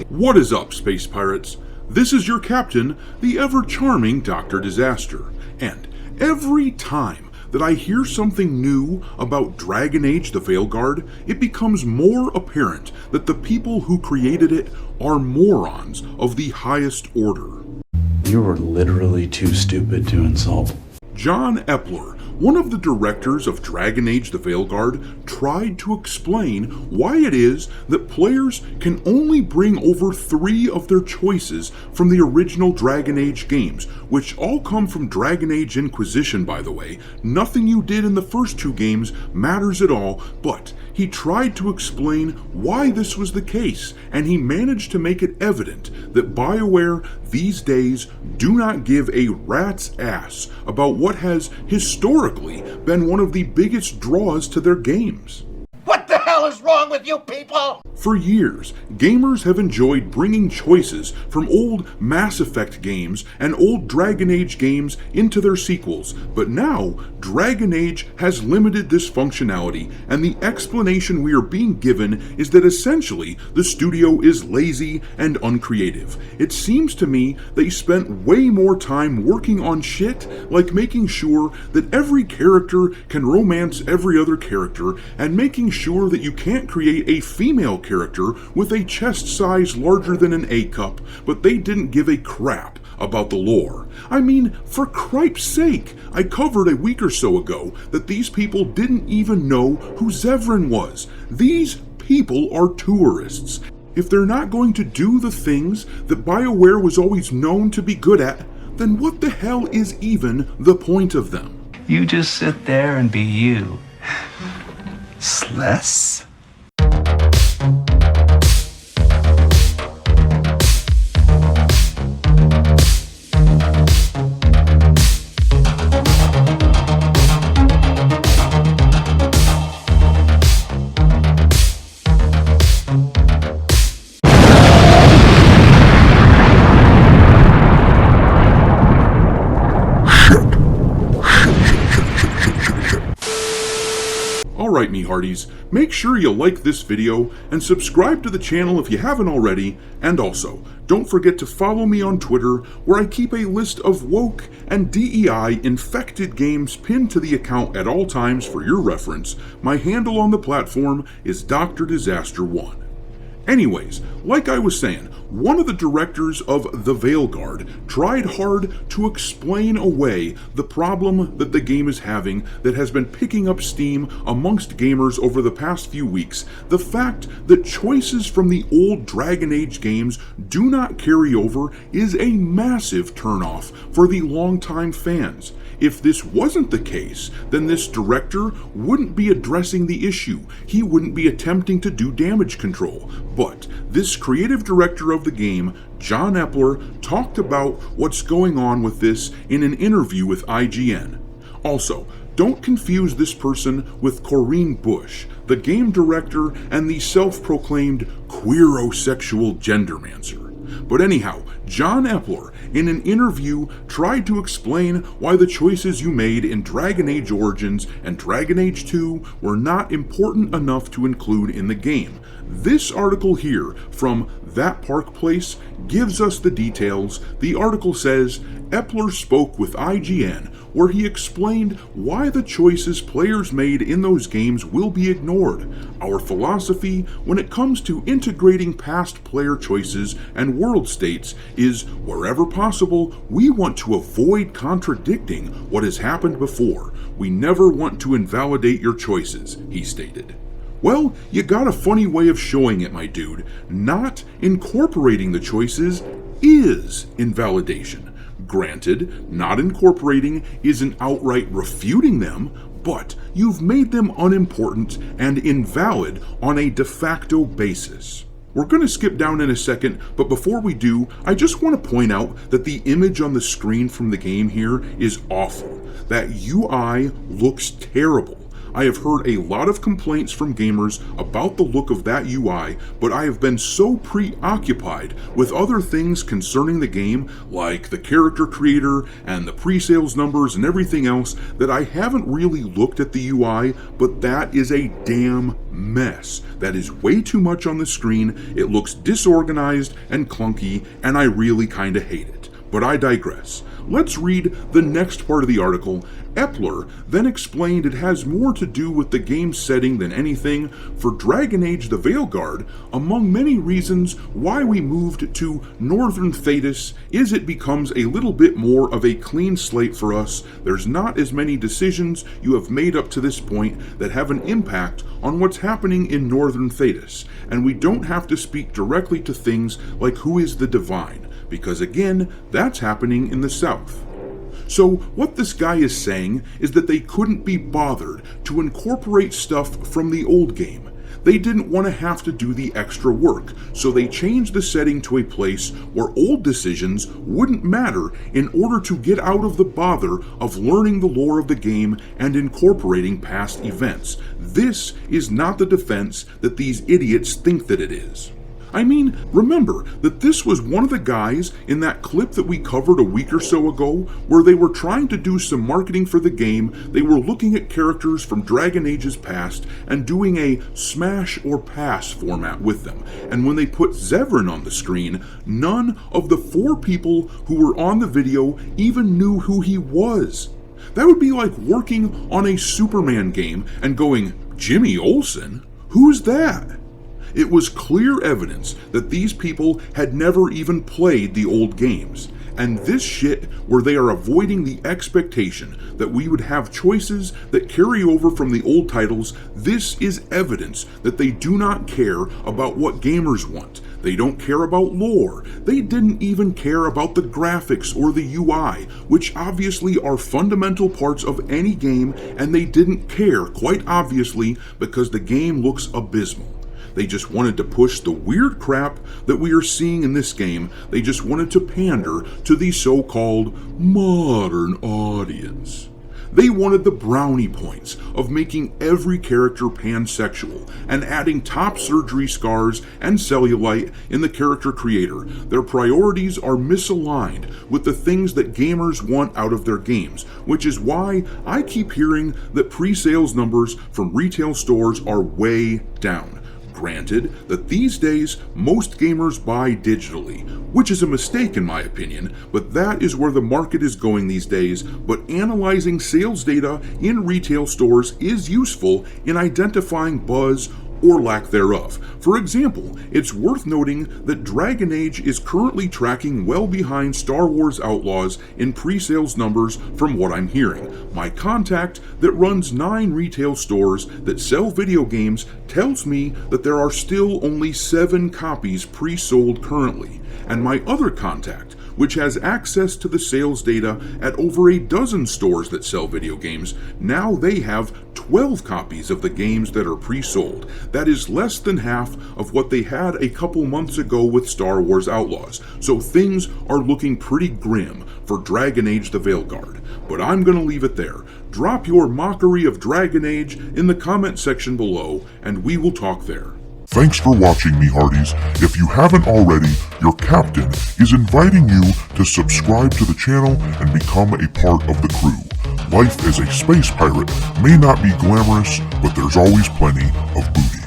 What is up, Space Pirates? This is your captain, the ever-charming Dr. Disaster, and every time that I hear something new about Dragon Age The Veilguard, it becomes more apparent that the people who created it are morons of the highest order. You were literally too stupid to insult. John Epler, one of the directors of Dragon Age The Veilguard, tried to explain why it is that players can only bring over 3 of their choices from the original Dragon Age games, which all come from Dragon Age Inquisition, by the way. Nothing you did in the first 2 games matters at all, but he tried to explain why this was the case, and he managed to make it evident that Bioware these days do not give a rat's ass about what has historically been one of the biggest draws to their games. What the hell is wrong with you people? For years, gamers have enjoyed bringing choices from old Mass Effect games and old Dragon Age games into their sequels, but now Dragon Age has limited this functionality, and the explanation we are being given is that essentially the studio is lazy and uncreative. It seems to me they spent way more time working on shit like making sure that every character can romance every other character, and making sure that you can't create a female character with a chest size larger than an A cup, but they didn't give a crap about the lore. I mean, for cripe's sake, I covered a week or so ago that these people didn't even know who Zevran was. These people are tourists. If they're not going to do the things that Bioware was always known to be good at, then what the hell is even the point of them? You just sit there and be you. Sless? Alright, me hearties, make sure you like this video and subscribe to the channel if you haven't already, and also, don't forget to follow me on Twitter, where I keep a list of woke and DEI infected games pinned to the account at all times for your reference. My handle on the platform is Dr. Disaster 1. Anyways, like I was saying, one of the directors of The Veilguard tried hard to explain away the problem that the game is having that has been picking up steam amongst gamers over the past few weeks. The fact that choices from the old Dragon Age games do not carry over is a massive turnoff for the longtime fans. If this wasn't the case, then this director wouldn't be addressing the issue. He wouldn't be attempting to do damage control. But this creative director of the game, John Epler, talked about what's going on with this in an interview with IGN. Also, don't confuse this person with Corinne Bush, the game director and the self-proclaimed queerosexual gendermancer. But anyhow, John Epler, in an interview, tried to explain why the choices you made in Dragon Age Origins and Dragon Age 2 were not important enough to include in the game. This article here from That Park Place gives us the details. The article says, Epler spoke with IGN, where he explained why the choices players made in those games will be ignored. Our philosophy when it comes to integrating past player choices and world states is, wherever possible, we want to avoid contradicting what has happened before. We never want to invalidate your choices, he stated. Well, you got a funny way of showing it, my dude. Not incorporating the choices is invalidation. Granted, not incorporating isn't outright refuting them, but you've made them unimportant and invalid on a de facto basis. We're going to skip down in a second, but before we do, I just want to point out that the image on the screen from the game here is awful. That UI looks terrible. I have heard a lot of complaints from gamers about the look of that UI, but I have been so preoccupied with other things concerning the game, like the character creator and the pre-sales numbers and everything else, that I haven't really looked at the UI, but that is a damn mess. That is way too much on the screen. It looks disorganized and clunky, and I really kinda hate it. But I digress. Let's read the next part of the article. Epler then explained it has more to do with the game's setting than anything. For Dragon Age The Veilguard, among many reasons why we moved to Northern Thedas is it becomes a little bit more of a clean slate for us. There's not as many decisions you have made up to this point that have an impact on what's happening in Northern Thedas, and we don't have to speak directly to things like who is the Divine, because again, that's happening in the south. So what this guy is saying is that they couldn't be bothered to incorporate stuff from the old game. They didn't want to have to do the extra work, so they changed the setting to a place where old decisions wouldn't matter in order to get out of the bother of learning the lore of the game and incorporating past events. This is not the defense that these idiots think that it is. I mean, remember that this was one of the guys in that clip that we covered a week or so ago, where they were trying to do some marketing for the game. They were looking at characters from Dragon Age's past and doing a smash or pass format with them. And when they put Zevran on the screen, none of the 4 people who were on the video even knew who he was. That would be like working on a Superman game and going, Jimmy Olsen? Who's that? It was clear evidence that these people had never even played the old games. And this shit where they are avoiding the expectation that we would have choices that carry over from the old titles, this is evidence that they do not care about what gamers want. They don't care about lore. They didn't even care about the graphics or the UI, which obviously are fundamental parts of any game, and they didn't care, quite obviously, because the game looks abysmal. They just wanted to push the weird crap that we are seeing in this game. They just wanted to pander to the so-called modern audience. They wanted the brownie points of making every character pansexual and adding top surgery scars and cellulite in the character creator. Their priorities are misaligned with the things that gamers want out of their games, which is why I keep hearing that pre-sales numbers from retail stores are way down. Granted that these days most gamers buy digitally, which is a mistake in my opinion, but that is where the market is going these days. But analyzing sales data in retail stores is useful in identifying buzz or lack thereof. For example, it's worth noting that Dragon Age is currently tracking well behind Star Wars Outlaws in pre-sales numbers from what I'm hearing. My contact that runs 9 retail stores that sell video games tells me that there are still only 7 copies pre-sold currently. And my other contact, which has access to the sales data at over a dozen stores that sell video games, now they have 12 copies of the games that are pre-sold. That is less than half of what they had a couple months ago with Star Wars Outlaws. So things are looking pretty grim for Dragon Age The Veilguard. But I'm gonna leave it there. Drop your mockery of Dragon Age in the comment section below, and we will talk there. Thanks for watching, me hearties. If you haven't already, your captain is inviting you to subscribe to the channel and become a part of the crew. Life as a space pirate may not be glamorous, but there's always plenty of booty.